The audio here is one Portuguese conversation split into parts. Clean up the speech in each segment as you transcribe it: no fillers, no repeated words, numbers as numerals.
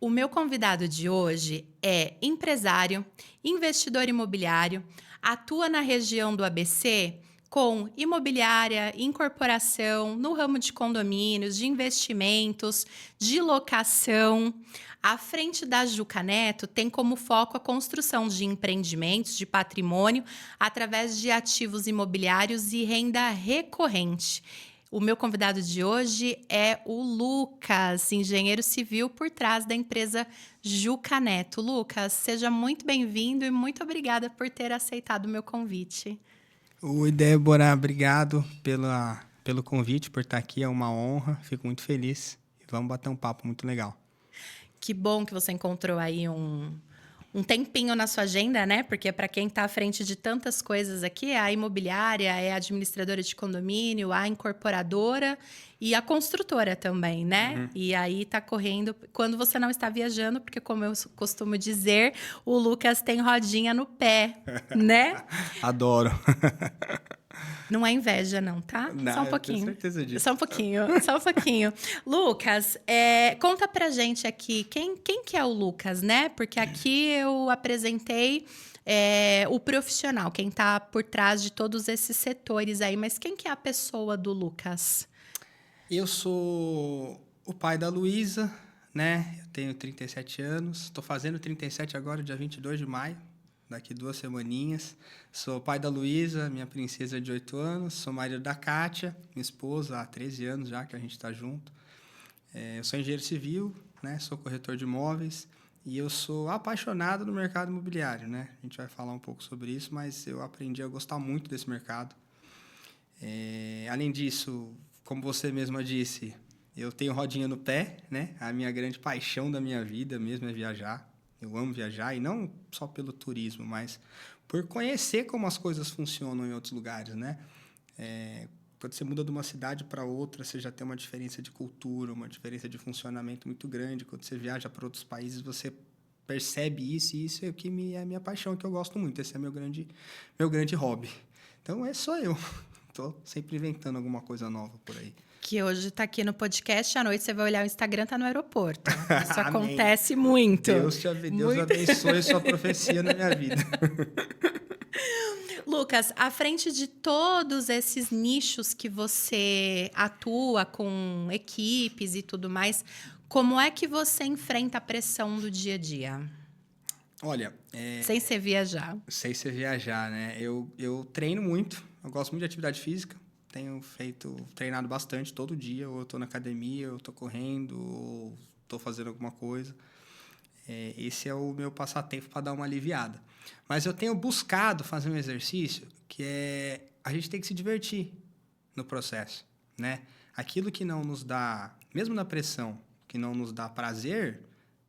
O meu convidado de hoje é empresário, investidor imobiliário, atua na região do ABC com imobiliária, incorporação, no ramo de condomínios, de investimentos, de locação. À frente da Juca Neto tem como foco a construção de empreendimentos de patrimônio através de ativos imobiliários e renda recorrente. O meu convidado de hoje é o Lucas, engenheiro civil por trás da empresa Juca Neto. Lucas, seja muito bem-vindo e muito obrigada por ter aceitado o meu convite. Oi, Débora, obrigado pelo convite, por estar aqui, é uma honra, fico muito feliz. E vamos bater um papo muito legal. Que bom que você encontrou aí um tempinho na sua agenda, né? Porque para quem está à frente de tantas coisas aqui, a imobiliária, é a administradora de condomínio, a incorporadora e a construtora também, né? E aí tá correndo quando você não está viajando, porque como eu costumo dizer, o Lucas tem rodinha no pé, né? Adoro. Não é inveja, não, tá? Só um Não, eu tenho pouquinho. certeza disso. Só um pouquinho, só um pouquinho. Lucas, conta pra gente aqui, quem que é o Lucas, né? Porque aqui eu apresentei o profissional, quem tá por trás de todos esses setores aí. Mas quem que é a pessoa do Lucas? Eu sou o pai da Luísa, né? Eu tenho 37 anos, estou fazendo 37 agora, dia 22 de maio, daqui 2 semaninhas. Sou pai da Luísa, minha princesa de 8 anos, sou marido da Kátia, minha esposa, há 13 anos já que a gente está junto. Eu sou engenheiro civil, né? Sou corretor de imóveis e eu sou apaixonado no mercado imobiliário, né? A gente vai falar um pouco sobre isso, mas eu aprendi a gostar muito desse mercado. Além disso, como você mesma disse, eu tenho rodinha no pé, né? A minha grande paixão da minha vida mesmo é viajar. Eu amo viajar e não só pelo turismo, mas por conhecer como as coisas funcionam em outros lugares, né? Quando você muda de uma cidade para outra, você já tem uma diferença de cultura, uma diferença de funcionamento muito grande. Quando você viaja para outros países, você percebe isso, e isso é o que é a minha paixão, que eu gosto muito. Esse é meu grande hobby. Então, esse sou eu. Estou sempre inventando alguma coisa nova por aí. Que hoje tá aqui no podcast, à noite você vai olhar o Instagram, tá no aeroporto. Isso Amém. acontece muito. Deus Muito. abençoe sua profecia na minha vida. Lucas, à frente de todos esses nichos que você atua com equipes e tudo mais, como é que você enfrenta a pressão do dia a dia? Olha, Sem ser viajar. sei se viajar, né? Eu treino muito, eu gosto muito de atividade física. Treinado bastante todo dia, ou eu estou na academia, ou estou correndo, ou estou fazendo alguma coisa. Esse é o meu passatempo para dar uma aliviada. Mas eu tenho buscado fazer um exercício que é a gente tem que se divertir no processo, né? Aquilo que não nos dá, mesmo na pressão, que não nos dá prazer,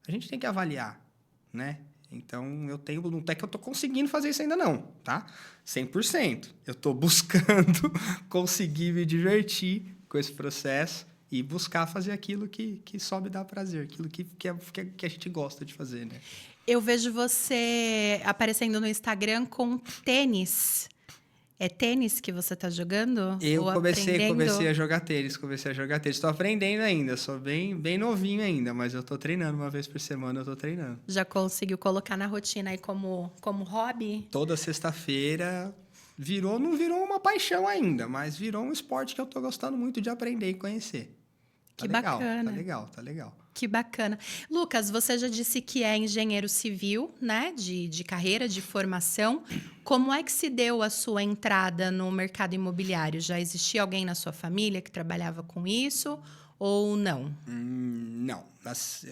a gente tem que avaliar, né? Então, não é que eu estou conseguindo fazer isso ainda não, tá? 100%. Eu estou buscando conseguir me divertir com esse processo e buscar fazer aquilo que só me dá prazer, aquilo que a gente gosta de fazer, né? Eu vejo você aparecendo no Instagram com tênis. É tênis que você tá jogando? Eu Ou comecei aprendendo? a jogar tênis, Estou aprendendo ainda, sou bem novinho ainda, mas eu estou treinando uma vez por semana, eu estou treinando. Já conseguiu colocar na rotina aí como hobby? Toda sexta-feira não virou uma paixão ainda, mas virou um esporte que eu estou gostando muito de aprender e conhecer. Tá Que legal, tá bacana. legal, tá legal. Que bacana. Lucas, você já disse que é engenheiro civil, né? De carreira, de formação. Como é que se deu a sua entrada no mercado imobiliário? Já existia alguém na sua família que trabalhava com isso ou não? Não, mas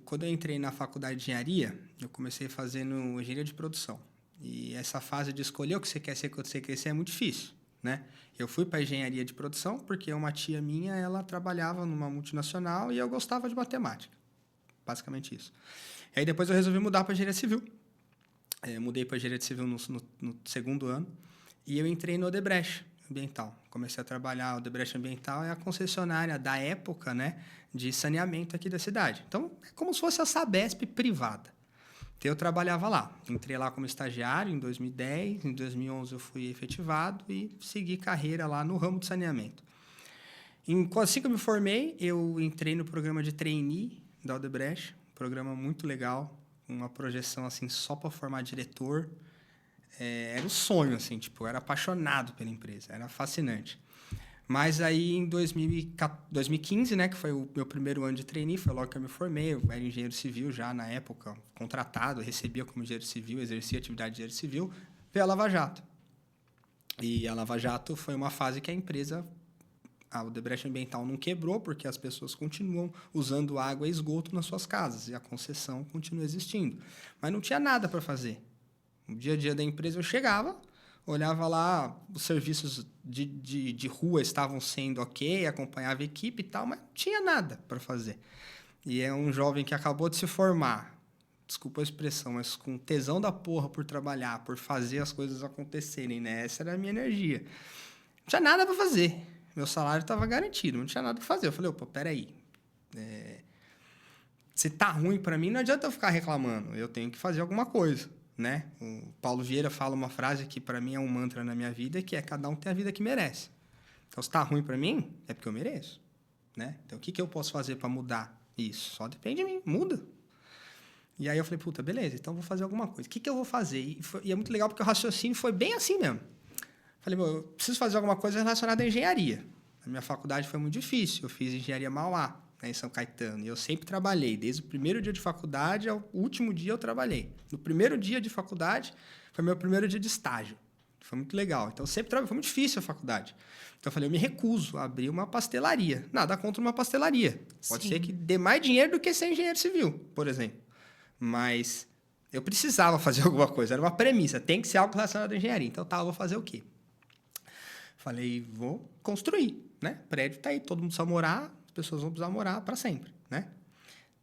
quando eu entrei na faculdade de engenharia, eu comecei fazendo engenharia de produção. E essa fase de escolher o que você quer ser quando você crescer é muito difícil, né? Eu fui para engenharia de produção porque uma tia minha, ela trabalhava numa multinacional e eu gostava de matemática. Basicamente isso. E aí depois eu resolvi mudar para engenharia civil. Mudei para engenharia civil no segundo ano e eu entrei no Odebrecht Ambiental. Comecei a trabalhar. O Odebrecht Ambiental é a concessionária da época, né, de saneamento aqui da cidade. Então, é como se fosse a Sabesp privada. Então, eu trabalhava lá. Entrei lá como estagiário em 2010. Em 2011, eu fui efetivado e segui carreira lá no ramo de saneamento. Assim que eu me formei, eu entrei no programa de trainee da Odebrecht, um programa muito legal, uma projeção assim só para formar diretor. Era um sonho, assim, tipo, eu era apaixonado pela empresa, era fascinante. Mas aí, em 2015, né, que foi o meu primeiro ano de trainee, foi logo que eu me formei, eu era engenheiro civil já na época, contratado, recebia como engenheiro civil, exercia atividade de engenheiro civil, veio a Lava Jato. E a Lava Jato foi uma fase que a Odebrecht Ambiental não quebrou, porque as pessoas continuam usando água e esgoto nas suas casas, e a concessão continua existindo. Mas não tinha nada para fazer. No dia a dia da empresa, eu chegava, olhava lá, os serviços de rua estavam sendo ok, acompanhava a equipe e tal, mas não tinha nada para fazer. E é um jovem que acabou de se formar, desculpa a expressão, mas com tesão da porra por trabalhar, por fazer as coisas acontecerem, né? Essa era a minha energia. Não tinha nada para fazer. Meu salário estava garantido, não tinha nada para fazer. Eu falei, opa, peraí. Se tá ruim para mim, não adianta eu ficar reclamando. Eu tenho que fazer alguma coisa, né? O Paulo Vieira fala uma frase que para mim é um mantra na minha vida, que é: cada um tem a vida que merece. Então, se tá ruim para mim, é porque eu mereço, né? Então, o que eu posso fazer para mudar isso? Só depende de mim, muda. E aí eu falei, puta, beleza, então vou fazer alguma coisa. O que eu vou fazer? E é muito legal porque o raciocínio foi bem assim mesmo. Falei, eu preciso fazer alguma coisa relacionada à engenharia. A minha faculdade foi muito difícil. Eu fiz engenharia Mauá, né, em São Caetano. E eu sempre trabalhei. Desde o primeiro dia de faculdade ao último dia eu trabalhei. No primeiro dia de faculdade foi meu primeiro dia de estágio. Foi muito legal. Então, sempre trabalhei. Foi muito difícil a faculdade. Então, eu falei, eu me recuso a abrir uma pastelaria. Nada contra uma pastelaria. Pode ser que dê mais dinheiro do que ser engenheiro civil, por exemplo. Mas eu precisava fazer alguma coisa. Era uma premissa. Tem que ser algo relacionado à engenharia. Então, tá, eu vou fazer o quê? Falei, vou construir, né? O prédio tá aí, todo mundo precisa morar, as pessoas vão precisar morar para sempre, né?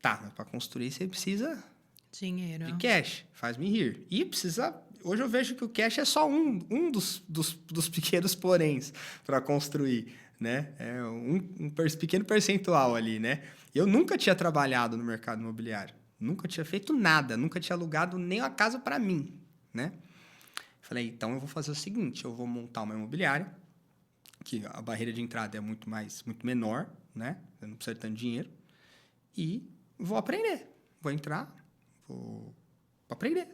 Tá, mas para construir você precisa Dinheiro. de cash, faz-me rir. E precisa... Hoje eu vejo que o cash é só um dos pequenos poréns para construir, né? É um pequeno percentual ali, né? Eu nunca tinha trabalhado no mercado imobiliário. Nunca tinha feito nada, nunca tinha alugado nem a casa para mim, né? Falei, então eu vou fazer o seguinte, eu vou montar uma imobiliária, que a barreira de entrada é muito menor, né? Eu não preciso de tanto dinheiro. E vou aprender. Vou entrar, vou aprender.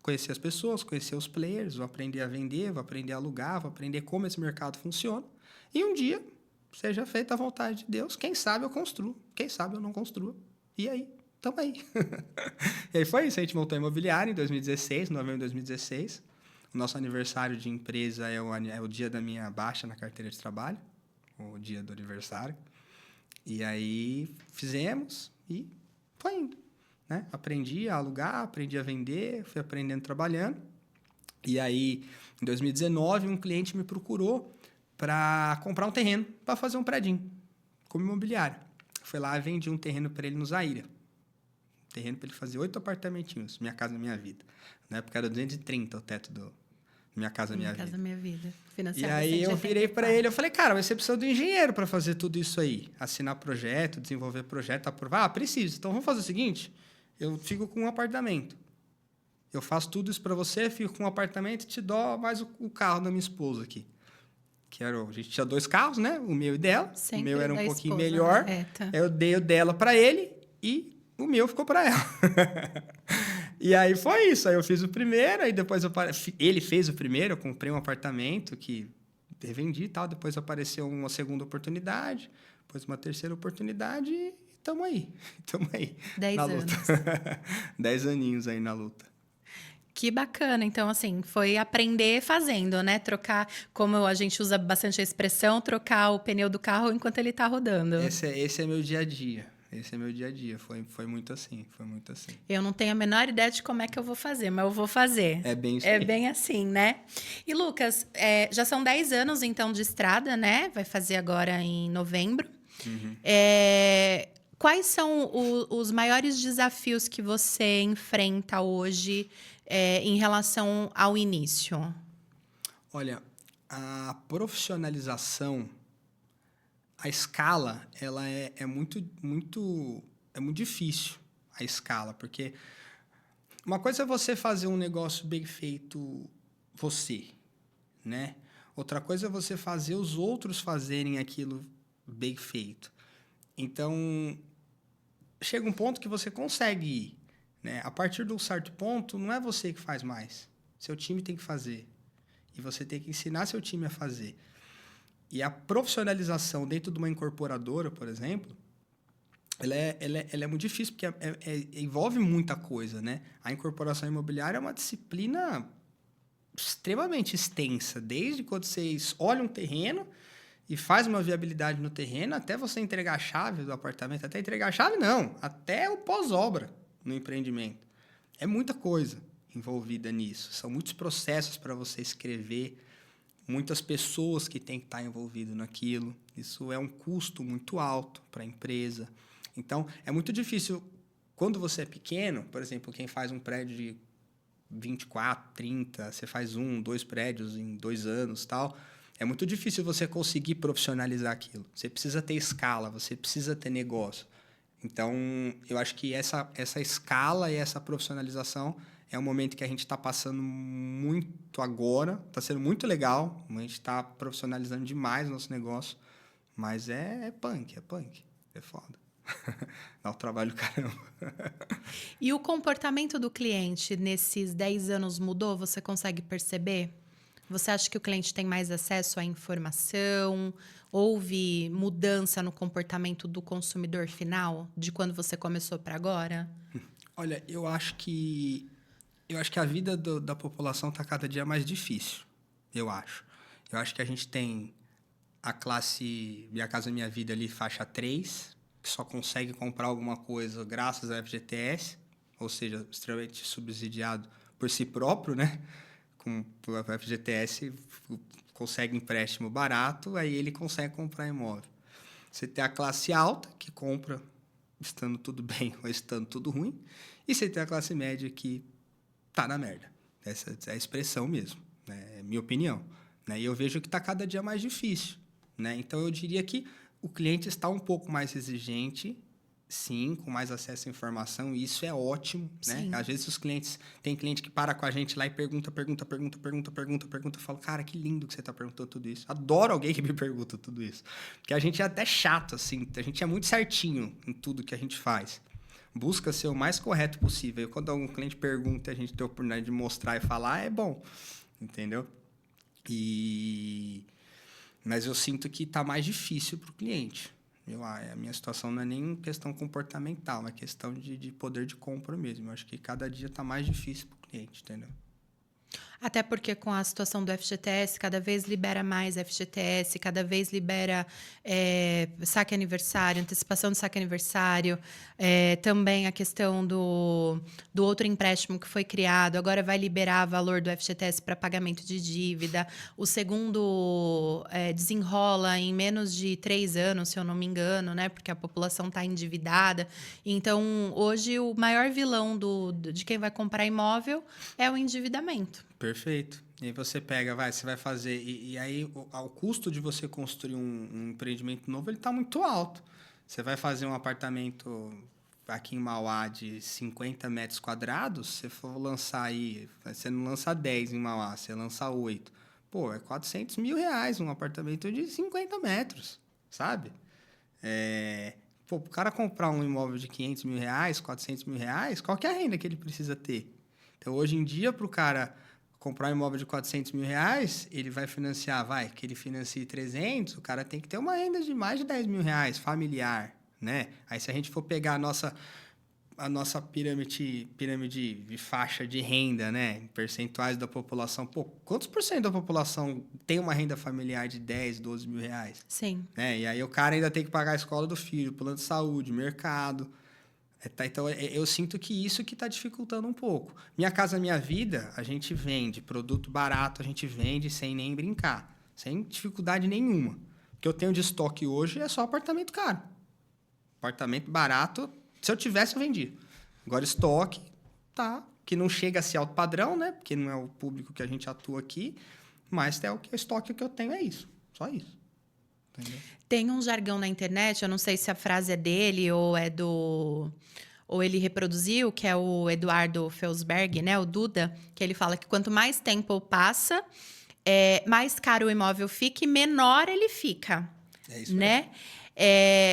Conhecer as pessoas, conhecer os players, vou aprender a vender, vou aprender a alugar, vou aprender como esse mercado funciona. E um dia, seja feita a vontade de Deus, quem sabe eu construo, quem sabe eu não construo. E aí, tamo aí. E aí foi isso, a gente montou a imobiliária em 2016, novembro de 2016. O nosso aniversário de empresa é o dia da minha baixa na carteira de trabalho, o dia do aniversário. E aí fizemos e foi indo, né? Aprendi a alugar, aprendi a vender, fui aprendendo trabalhando. E aí, em 2019, um cliente me procurou para comprar um terreno para fazer um predinho, como imobiliário. Fui lá e vendi um terreno para ele no Zaira. Um terreno para ele fazer 8 apartamentinhos, Minha Casa Minha Vida. Na época era 230 o teto do Minha Casa Minha Vida. Minha Casa Minha Vida. E aí eu virei para ele, eu falei, cara, mas você precisa do engenheiro para fazer tudo isso aí. Assinar projeto, desenvolver projeto, aprovar. Ah, preciso. Então vamos fazer o seguinte, eu fico com um apartamento. Eu faço tudo isso para você, fico com um apartamento e te dou mais o carro da minha esposa aqui. A gente tinha 2 carros, né? O meu e dela. Sempre o meu era um pouquinho esposa, melhor. correta. Eu dei o dela para ele e o meu ficou para ela. E aí foi isso. Aí eu fiz o primeiro, aí depois ele fez o primeiro, eu comprei um apartamento que revendi e tal. Depois apareceu uma segunda oportunidade, depois uma terceira oportunidade e estamos aí. Estamos aí. 10 na anos. luta. 10 aninhos aí na luta. Que bacana. Então, assim, foi aprender fazendo, né? Trocar, como a gente usa bastante a expressão, trocar o pneu do carro enquanto ele tá rodando. Esse é meu dia a dia. Esse é meu dia a dia. Foi muito assim. Foi muito assim. Eu não tenho a menor ideia de como é que eu vou fazer, mas eu vou fazer. É bem isso É aí. bem assim, né? E, Lucas, já são 10 anos, então, de estrada, né? Vai fazer agora em novembro. Uhum. Quais são os maiores desafios que você enfrenta hoje em relação ao início? Olha, a profissionalização, a escala, ela é muito difícil, a escala, porque uma coisa é você fazer um negócio bem feito você, né? Outra coisa é você fazer os outros fazerem aquilo bem feito. Então, chega um ponto que você consegue ir, né? A partir de um certo ponto, não é você que faz mais. Seu time tem que fazer. E você tem que ensinar seu time a fazer. E a profissionalização dentro de uma incorporadora, por exemplo, ela é muito difícil, porque envolve muita coisa, né? A incorporação imobiliária é uma disciplina extremamente extensa, desde quando vocês olham um terreno e faz uma viabilidade no terreno, até você entregar a chave do apartamento, até entregar a chave não, até o pós-obra no empreendimento. É muita coisa envolvida nisso, são muitos processos para você escrever, muitas pessoas que têm que estar envolvidas naquilo, isso é um custo muito alto para a empresa. Então, é muito difícil, quando você é pequeno, por exemplo, quem faz um prédio de 24, 30, você faz 2 prédios em 2 anos, tal, é muito difícil você conseguir profissionalizar aquilo. Você precisa ter escala, você precisa ter negócio. Então, eu acho que essa escala e essa profissionalização é um momento que a gente está passando muito agora, está sendo muito legal, a gente está profissionalizando demais o nosso negócio, mas é punk, é foda. Dá um trabalho caramba. E o comportamento do cliente nesses 10 anos mudou? Você consegue perceber? Você acha que o cliente tem mais acesso à informação? Houve mudança no comportamento do consumidor final, de quando você começou para agora? Olha, eu acho que a vida da população está cada dia mais difícil, eu acho. Eu acho que a gente tem a classe Minha Casa Minha Vida ali, faixa 3, que só consegue comprar alguma coisa graças ao FGTS, ou seja, extremamente subsidiado por si próprio, né? Com o FGTS consegue empréstimo barato, aí ele consegue comprar imóvel. Você tem a classe alta, que compra estando tudo bem ou estando tudo ruim, e você tem a classe média que tá na merda. Essa é a expressão mesmo, né? É minha opinião. Né? E eu vejo que está cada dia mais difícil. Né? Então, eu diria que o cliente está um pouco mais exigente, sim, com mais acesso à informação, e isso é ótimo. Né? Às vezes, tem cliente que para com a gente lá e pergunta. Eu falo, cara, que lindo que você está perguntando tudo isso. Adoro alguém que me pergunta tudo isso. Porque a gente é até chato, assim, a gente é muito certinho em tudo que a gente faz. Busca ser o mais correto possível. E quando algum cliente pergunta e a gente tem a oportunidade de mostrar e falar, é bom. Entendeu? Mas eu sinto que está mais difícil para o cliente. A minha situação não é nem questão comportamental, é questão de poder de compra mesmo. Eu acho que cada dia está mais difícil para o cliente, entendeu? Até porque com a situação do FGTS, cada vez libera mais FGTS, cada vez libera saque aniversário, antecipação de saque aniversário, também a questão do outro empréstimo que foi criado, agora vai liberar valor do FGTS para pagamento de dívida. O segundo desenrola em menos de 3 anos, se eu não me engano, né? Porque a população está endividada. Então, hoje, o maior vilão de quem vai comprar imóvel é o endividamento. Perfeito. E aí você você vai fazer... E aí o custo de você construir um empreendimento novo, ele está muito alto. Você vai fazer um apartamento aqui em Mauá de 50 metros quadrados, se for lançar aí... Você não lança 10 em Mauá, você lança 8. Pô, é 400 mil reais um apartamento de 50 metros, sabe? O cara comprar um imóvel de 500 mil reais, 400 mil reais, qual que é a renda que ele precisa ter? Então, hoje em dia, para o cara comprar um imóvel de 400 mil reais, ele vai financiar, que ele financie 300, o cara tem que ter uma renda de mais de 10 mil reais, familiar, né? Aí, se a gente for pegar a nossa pirâmide de faixa de renda, né? Percentuais da população, quantos por cento da população tem uma renda familiar de 10, 12 mil reais? Sim. Né? E aí, o cara ainda tem que pagar a escola do filho, plano de saúde, mercado... Então, eu sinto que isso que está dificultando um pouco. Minha Casa Minha Vida, a gente vende. Produto barato, a gente vende sem nem brincar. Sem dificuldade nenhuma. O que eu tenho de estoque hoje é só apartamento caro. Apartamento barato, se eu tivesse, eu vendia. Agora, estoque, que não chega a ser alto padrão, né? Porque não é o público que a gente atua aqui. Mas o estoque que eu tenho é isso. Só isso. Entendeu? Tem um jargão na internet, eu não sei se a frase é dele ou ele reproduziu, que é o Eduardo Felsberg, né, o Duda, que ele fala que quanto mais tempo passa, mais caro o imóvel fica e menor ele fica. É isso né?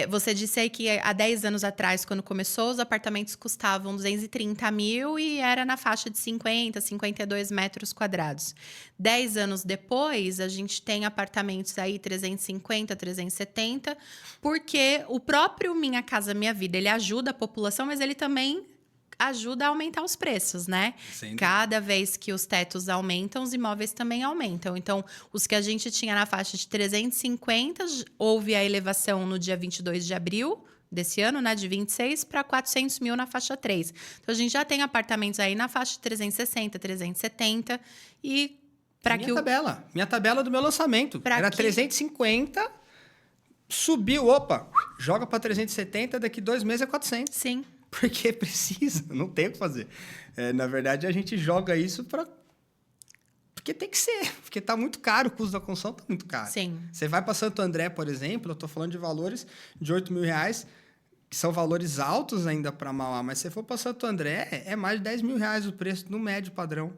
Você disse aí que há 10 anos atrás, quando começou, os apartamentos custavam 230 mil e era na faixa de 50, 52 metros quadrados. 10 anos depois, a gente tem apartamentos aí 350, 370, porque o próprio Minha Casa Minha Vida, ele ajuda a população, mas ele também ajuda a aumentar os preços, né? Sem dúvida. Cada vez que os tetos aumentam, os imóveis também aumentam. Então, os que a gente tinha na faixa de 350, houve a elevação no dia 22 de abril desse ano, né? De 26 para 400 mil na faixa 3. Então, a gente já tem apartamentos aí na faixa de 360, 370 e para que Minha tabela do meu lançamento era 350, subiu, opa, joga para 370, daqui 2 meses é 400. Sim. Porque precisa, não tem o que fazer. Na verdade, a gente joga isso porque tem que ser, porque está muito caro, o custo da construção está muito caro. Sim. Você vai para Santo André, por exemplo, eu estou falando de valores de R$8 mil, que são valores altos ainda para Mauá, mas se você for para Santo André, é mais de R$10 mil o preço no médio padrão,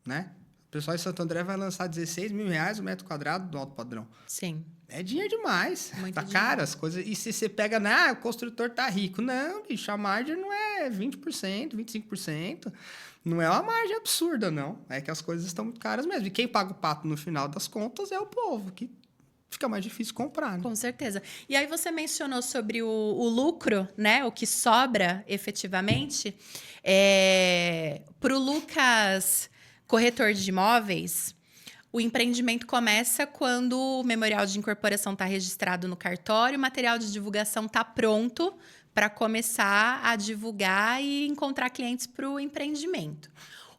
né? O pessoal de Santo André vai lançar R$16 mil o metro quadrado do alto padrão. Sim. É dinheiro demais. Muito tá dinheiro. caro as coisas. E se você pega, o construtor tá rico. Não, bicho, a margem não é 20%, 25%. Não é uma margem absurda, não. É que as coisas estão muito caras mesmo. E quem paga o pato no final das contas é o povo, que fica mais difícil comprar, né? Com certeza. E aí você mencionou sobre o lucro, né? O que sobra efetivamente. Para o Lucas, corretor de imóveis, o empreendimento começa quando o memorial de incorporação está registrado no cartório, o material de divulgação está pronto para começar a divulgar e encontrar clientes para o empreendimento.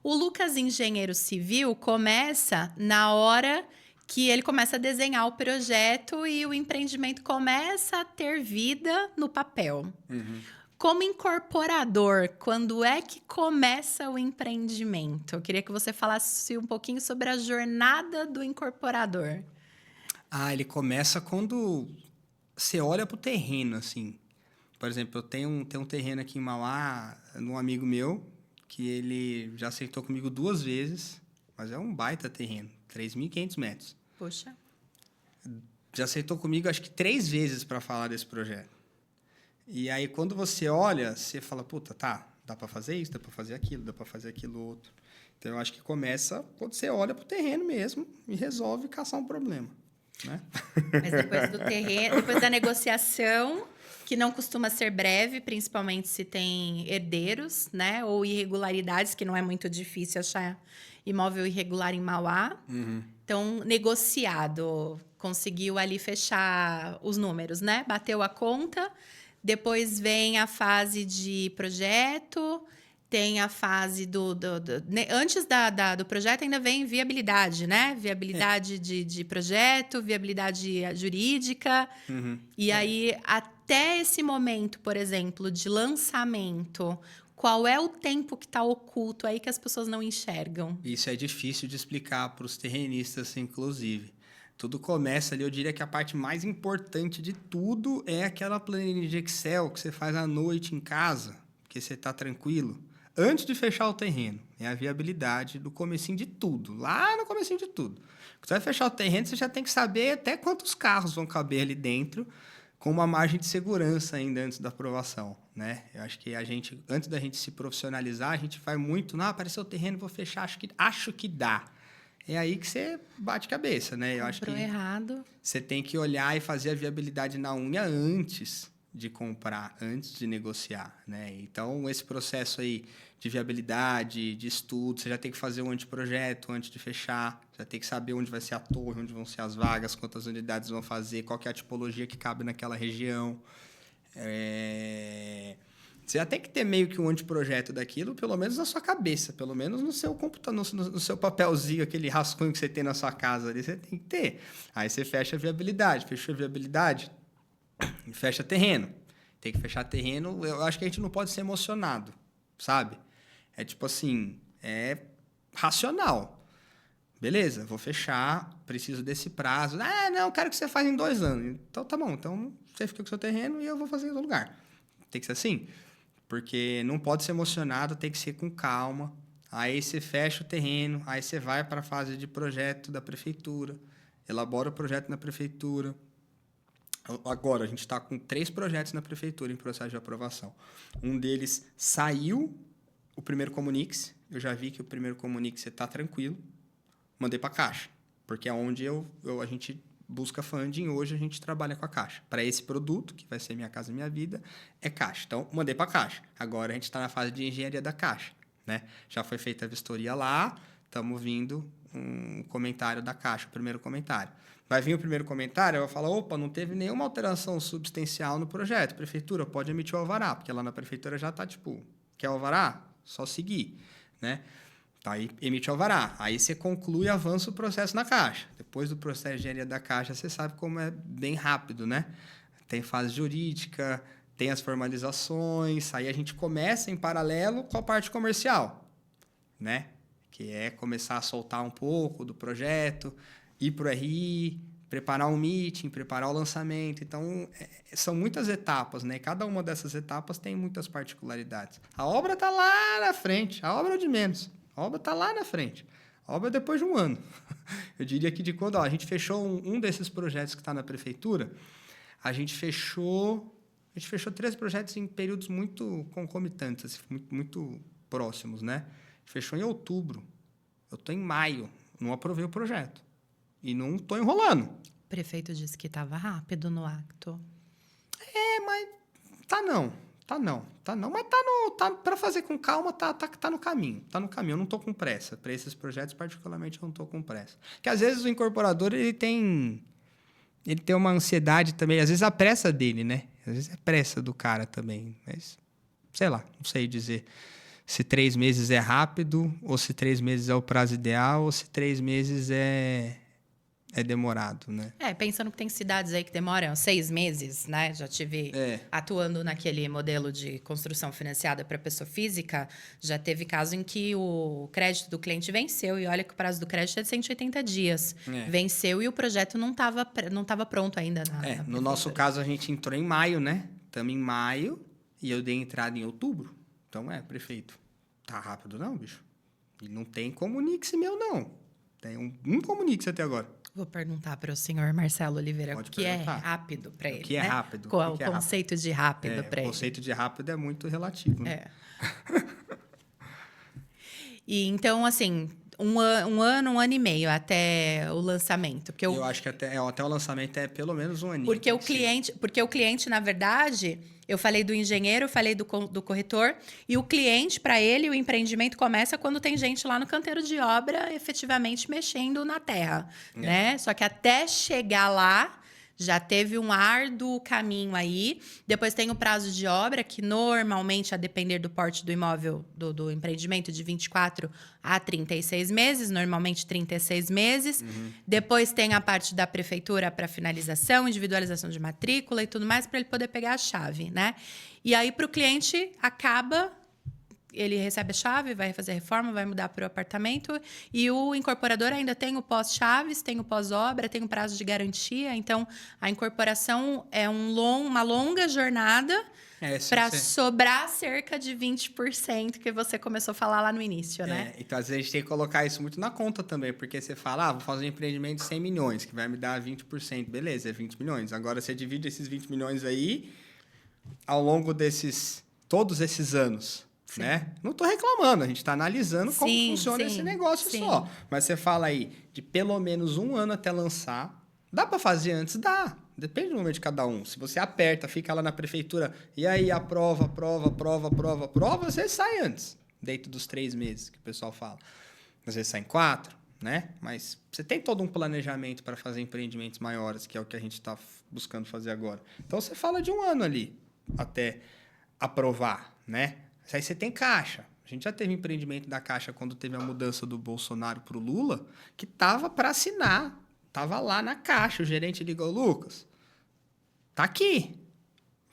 O Lucas, engenheiro civil, começa na hora que ele começa a desenhar o projeto e o empreendimento começa a ter vida no papel. Como incorporador, quando é que começa o empreendimento? Eu queria que você falasse um pouquinho sobre a jornada do incorporador. Ele começa quando você olha para o terreno, assim. Por exemplo, eu tenho um terreno aqui em Mauá, num amigo meu, que ele já aceitou comigo 2 vezes, mas é um baita terreno, 3.500 metros. Poxa. Já aceitou comigo, acho que 3 vezes para falar desse projeto. E aí, quando você olha, você fala, puta, dá para fazer isso, dá para fazer aquilo, dá para fazer aquilo outro. Então, eu acho que começa quando você olha para o terreno mesmo e resolve caçar um problema, né? Mas depois do terreno, depois da negociação, que não costuma ser breve, principalmente se tem herdeiros, né? Ou irregularidades, que não é muito difícil achar imóvel irregular em Mauá. Então, negociado, conseguiu ali fechar os números, né? Bateu a conta. Depois vem a fase de projeto, tem a fase antes do projeto ainda vem viabilidade, né? Viabilidade de projeto, viabilidade jurídica. E aí, até esse momento, por exemplo, de lançamento, qual é o tempo que está oculto aí que as pessoas não enxergam? Isso é difícil de explicar para os terrenistas, inclusive. Tudo começa ali, eu diria que a parte mais importante de tudo é aquela planilha de Excel que você faz à noite em casa, porque você está tranquilo. Antes de fechar o terreno, é a viabilidade do comecinho de tudo, lá no comecinho de tudo. Quando você vai fechar o terreno, você já tem que saber até quantos carros vão caber ali dentro, com uma margem de segurança ainda antes da aprovação, né? Eu acho que antes da gente se profissionalizar, a gente vai muito, apareceu o terreno, vou fechar, acho que dá. É aí que você bate cabeça, né? Eu acho que errado. Você tem que olhar e fazer a viabilidade na unha antes de comprar, antes de negociar, né? Então, esse processo aí de viabilidade, de estudo, você já tem que fazer um anteprojeto antes de fechar, já tem que saber onde vai ser a torre, onde vão ser as vagas, quantas unidades vão fazer, qual que é a tipologia que cabe naquela região. Você já tem que ter meio que um anteprojeto daquilo, pelo menos na sua cabeça, pelo menos no seu computador, no seu papelzinho, aquele rascunho que você tem na sua casa ali, você tem que ter. Aí você fecha a viabilidade. Fechou a viabilidade, fecha terreno. Tem que fechar terreno. Eu acho que a gente não pode ser emocionado, sabe? É tipo assim, é racional. Beleza, vou fechar, preciso desse prazo. Não, quero que você faça em 2 anos. Então, tá bom. Então, você fica com o seu terreno e eu vou fazer em outro lugar. Tem que ser assim. Porque não pode ser emocionado, tem que ser com calma. Aí você fecha o terreno, aí você vai para a fase de projeto da prefeitura, elabora o projeto na prefeitura. Agora, a gente está com 3 projetos na prefeitura em processo de aprovação. Um deles saiu o primeiro Comunix. Eu já vi que o primeiro Comunix está tranquilo. Mandei para a Caixa, porque é onde a gente busca funding. Hoje a gente trabalha com a Caixa. Para esse produto, que vai ser Minha Casa Minha Vida, é Caixa. Então, mandei para a Caixa. Agora a gente está na fase de engenharia da Caixa, né? Já foi feita a vistoria lá, estamos vindo um comentário da Caixa, o primeiro comentário. Vai vir o primeiro comentário, eu vou falar, opa, não teve nenhuma alteração substancial no projeto. Prefeitura, pode emitir o alvará, porque lá na prefeitura já está, tipo, quer alvará? Só seguir, né? Então, aí emite o alvará. Aí você conclui e avança o processo na Caixa. Depois do processo de engenharia da Caixa, você sabe como é bem rápido, né? Tem fase jurídica, tem as formalizações, aí a gente começa em paralelo com a parte comercial, né? Que é começar a soltar um pouco do projeto, ir para o RI, preparar um meeting, preparar o lançamento. Então, são muitas etapas, né? Cada uma dessas etapas tem muitas particularidades. A obra está lá na frente, a obra é o de menos. A obra está lá na frente. A obra é depois de um ano. Eu diria que de quando a gente fechou um desses projetos que está na prefeitura, a gente fechou 3 projetos em períodos muito concomitantes, assim, muito próximos, né? Fechou em outubro. Eu estou em maio, não aprovei o projeto. E não estou enrolando. O prefeito disse que estava rápido no acto. Mas tá não. Mas para fazer com calma, tá no caminho. Tá no caminho. Eu não estou com pressa. Para esses projetos, particularmente, eu não estou com pressa. Porque, às vezes, o incorporador ele tem uma ansiedade também. Às vezes, a pressa dele, né? Às vezes, é pressa do cara também. Mas, sei lá, não sei dizer se 3 meses é rápido, ou se 3 meses é o prazo ideal, ou se 3 meses é demorado, né? Pensando que tem cidades aí que demoram 6 meses, né? Já tive atuando naquele modelo de construção financiada para pessoa física, já teve caso em que o crédito do cliente venceu, e olha que o prazo do crédito é de 180 dias. Venceu e o projeto não estava pronto ainda. No nosso caso, a gente entrou em maio, né? Estamos em maio e eu dei entrada em outubro. Então, prefeito, tá rápido não, bicho? E não tem Comunix meu, não. Tem um Comunix até agora. Vou perguntar para o senhor Marcelo Oliveira o que é rápido para ele. O que é rápido? Qual o conceito de rápido para ele? O conceito de rápido é muito relativo, né? E então, assim, um ano e meio até o lançamento. Porque eu acho que até o lançamento é pelo menos um aninho. Porque o cliente, na verdade, eu falei do engenheiro, eu falei do corretor, e o cliente, para ele, o empreendimento começa quando tem gente lá no canteiro de obra efetivamente mexendo na terra, né? Só que até chegar lá, já teve um árduo caminho aí. Depois tem o prazo de obra, que normalmente, a depender do porte do imóvel, do empreendimento, de 24 a 36 meses, normalmente 36 meses. Depois tem a parte da prefeitura para finalização, individualização de matrícula e tudo mais, para ele poder pegar a chave, né? E aí, para o cliente, ele recebe a chave, vai fazer a reforma, vai mudar para o apartamento, e o incorporador ainda tem o pós-chaves, tem o pós-obra, tem o prazo de garantia. Então, a incorporação é uma longa jornada para sobrar cerca de 20% que você começou a falar lá no início, né? Então, às vezes, a gente tem que colocar isso muito na conta também, porque você fala, vou fazer um empreendimento de 100 milhões, que vai me dar 20%. Beleza, é 20 milhões. Agora, você divide esses 20 milhões aí ao longo todos esses anos. Né? Não estou reclamando, a gente está analisando como funciona esse negócio só. Mas você fala aí de pelo menos um ano até lançar. Dá para fazer antes? Dá. Depende do momento de cada um. Se você aperta, fica lá na prefeitura, e aí aprova, você sai antes, dentro dos 3 meses que o pessoal fala. Às vezes sai em 4, né? Mas você tem todo um planejamento para fazer empreendimentos maiores, que é o que a gente está buscando fazer agora. Então, você fala de um ano ali, até aprovar, né? Aí você tem Caixa. A gente já teve empreendimento da Caixa quando teve a mudança do Bolsonaro para o Lula, que estava para assinar. Estava lá na Caixa. O gerente ligou, Lucas, tá aqui.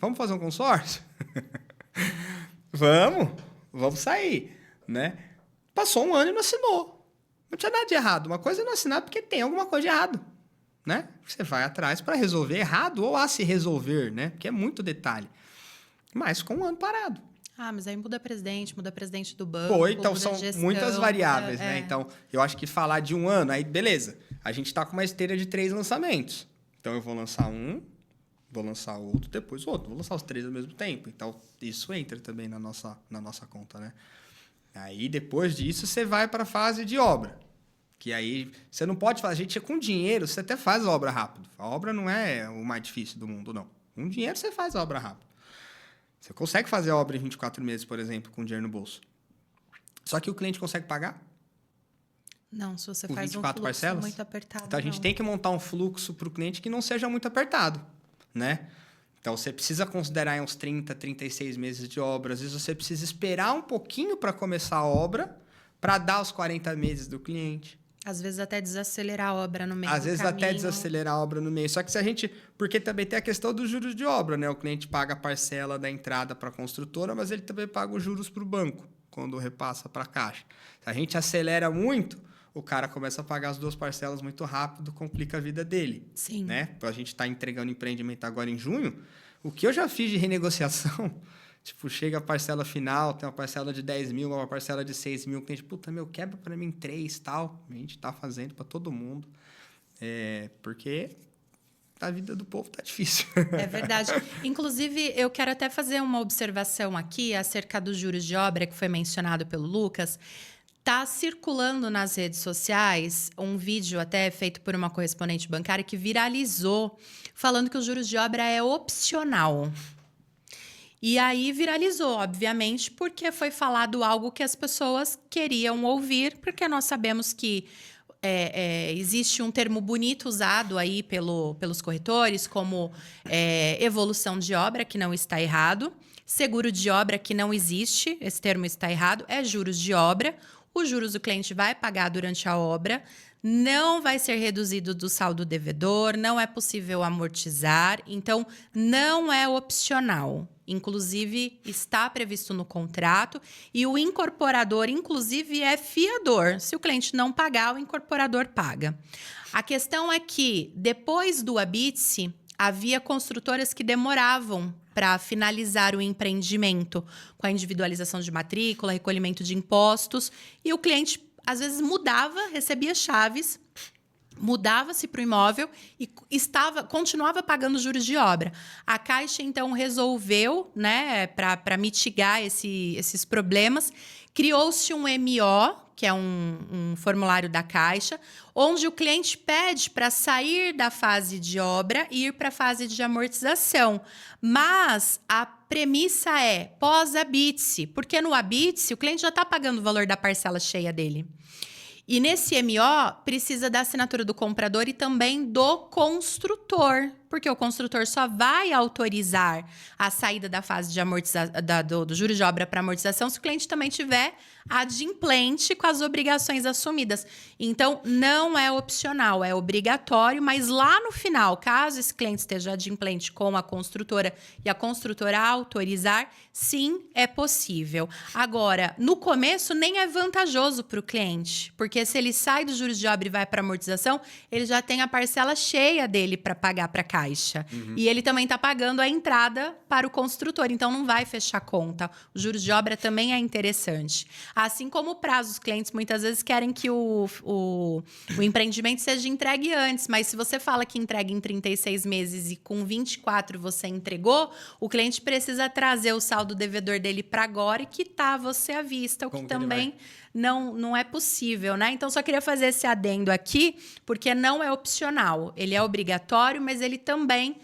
Vamos fazer um consórcio? Vamos sair. Né? Passou um ano e não assinou. Não tinha nada de errado. Uma coisa é não assinar porque tem alguma coisa de errado. Né? Você vai atrás para resolver errado ou a se resolver, né? Porque é muito detalhe. Mas ficou um ano parado. Mas aí muda presidente do banco. Então são gestão, muitas variáveis, né? Então, eu acho que falar de um ano, aí beleza. A gente está com uma esteira de 3 lançamentos. Então, eu vou lançar um, vou lançar outro, depois outro. Vou lançar os 3 ao mesmo tempo. Então, isso entra também na nossa conta, né? Aí, depois disso, você vai para a fase de obra. Que aí, você não pode fazer... A gente, com dinheiro, você até faz a obra rápido. A obra não é o mais difícil do mundo, não. Com dinheiro, você faz a obra rápido. Você consegue fazer a obra em 24 meses, por exemplo, com dinheiro no bolso. Só que o cliente consegue pagar? Não, se você Com faz um 24 fluxo parcelas? muito apertado, Então, a gente tem que montar um fluxo para o cliente que não seja muito apertado, né? Então, você precisa considerar uns 30, 36 meses de obra. Às vezes, você precisa esperar um pouquinho para começar a obra para dar os 40 meses do cliente. Às vezes até desacelerar a obra no meio Às do vezes caminho. até desacelerar a obra no meio. Só que se a gente... Porque também tem a questão dos juros de obra, né? O cliente paga a parcela da entrada para a construtora, mas ele também paga os juros para o banco, quando repassa para a Caixa. Se a gente acelera muito, o cara começa a pagar as 2 parcelas muito rápido, complica a vida dele. Sim. Né? A gente está entregando empreendimento agora em junho. O que eu já fiz de renegociação... Tipo, chega a parcela final, tem uma parcela de 10 mil, uma parcela de 6 mil. O cliente, puta, quebra para mim 3 tal. A gente tá fazendo para todo mundo. Porque a vida do povo tá difícil. É verdade. Inclusive, eu quero até fazer uma observação aqui acerca dos juros de obra, que foi mencionado pelo Lucas. Tá circulando nas redes sociais um vídeo até feito por uma correspondente bancária que viralizou, falando que os juros de obra é opcional. E aí viralizou, obviamente, porque foi falado algo que as pessoas queriam ouvir, porque nós sabemos que existe um termo bonito usado aí pelos corretores, como evolução de obra, que não está errado, seguro de obra, que não existe, esse termo está errado, é juros de obra. Os juros o cliente vai pagar durante a obra, não vai ser reduzido do saldo devedor, não é possível amortizar, então não é opcional. Inclusive, está previsto no contrato e o incorporador, inclusive, é fiador. Se o cliente não pagar, o incorporador paga. A questão é que, depois do Habite-se, havia construtoras que demoravam para finalizar o empreendimento com a individualização de matrícula, recolhimento de impostos, e o cliente, às vezes, mudava, recebia chaves, mudava-se para o imóvel e continuava pagando juros de obra. A Caixa, então, resolveu, né, para mitigar esses problemas, criou-se um MO, que é um formulário da Caixa, onde o cliente pede para sair da fase de obra e ir para a fase de amortização. Mas a premissa é pós-Habite-se, porque no Habite-se o cliente já está pagando o valor da parcela cheia dele. E nesse MO, precisa da assinatura do comprador e também do construtor, porque o construtor só vai autorizar a saída da fase de do juros de obra para amortização se o cliente também tiver adimplente com as obrigações assumidas. Então, não é opcional, é obrigatório, mas lá no final, caso esse cliente esteja adimplente com a construtora e a construtora autorizar, sim, é possível. Agora, no começo, nem é vantajoso para o cliente, porque se ele sai dos juros de obra e vai para amortização, ele já tem a parcela cheia dele para pagar para a Caixa. E ele também está pagando a entrada para o construtor, então não vai fechar conta. Os juros de obra também é interessante. Assim como o prazo, os clientes muitas vezes querem que o empreendimento seja entregue antes, mas se você fala que entrega em 36 meses e com 24 você entregou, o cliente precisa trazer o saldo devedor dele para agora e quitar você à vista, o que também não é possível, né? Então, só queria fazer esse adendo aqui, porque não é opcional. Ele é obrigatório, mas ele também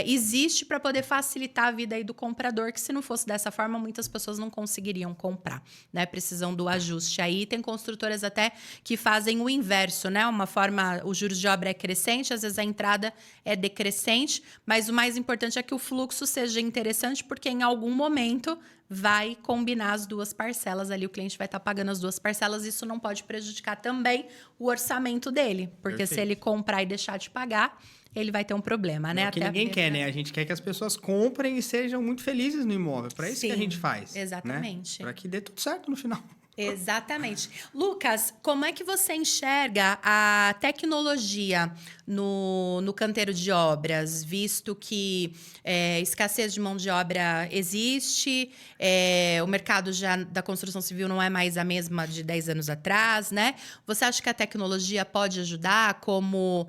existe para poder facilitar a vida aí do comprador, que se não fosse dessa forma, muitas pessoas não conseguiriam comprar, né? Precisam do ajuste aí. Tem construtoras até que fazem o inverso, né? Uma forma, o juros de obra é crescente, às vezes a entrada é decrescente, mas o mais importante é que o fluxo seja interessante, porque em algum momento vai combinar as 2 parcelas ali, o cliente vai estar pagando as 2 parcelas, isso não pode prejudicar também o orçamento dele, porque se ele comprar e deixar de pagar, ele vai ter um problema, né? É o que ninguém quer, né? A gente quer que as pessoas comprem e sejam muito felizes no imóvel. Para isso que a gente faz. Exatamente. Né? Para que dê tudo certo no final. Exatamente. Lucas, como é que você enxerga a tecnologia no canteiro de obras, visto que escassez de mão de obra existe, o mercado já da construção civil não é mais a mesma de 10 anos atrás, né? Você acha que a tecnologia pode ajudar, como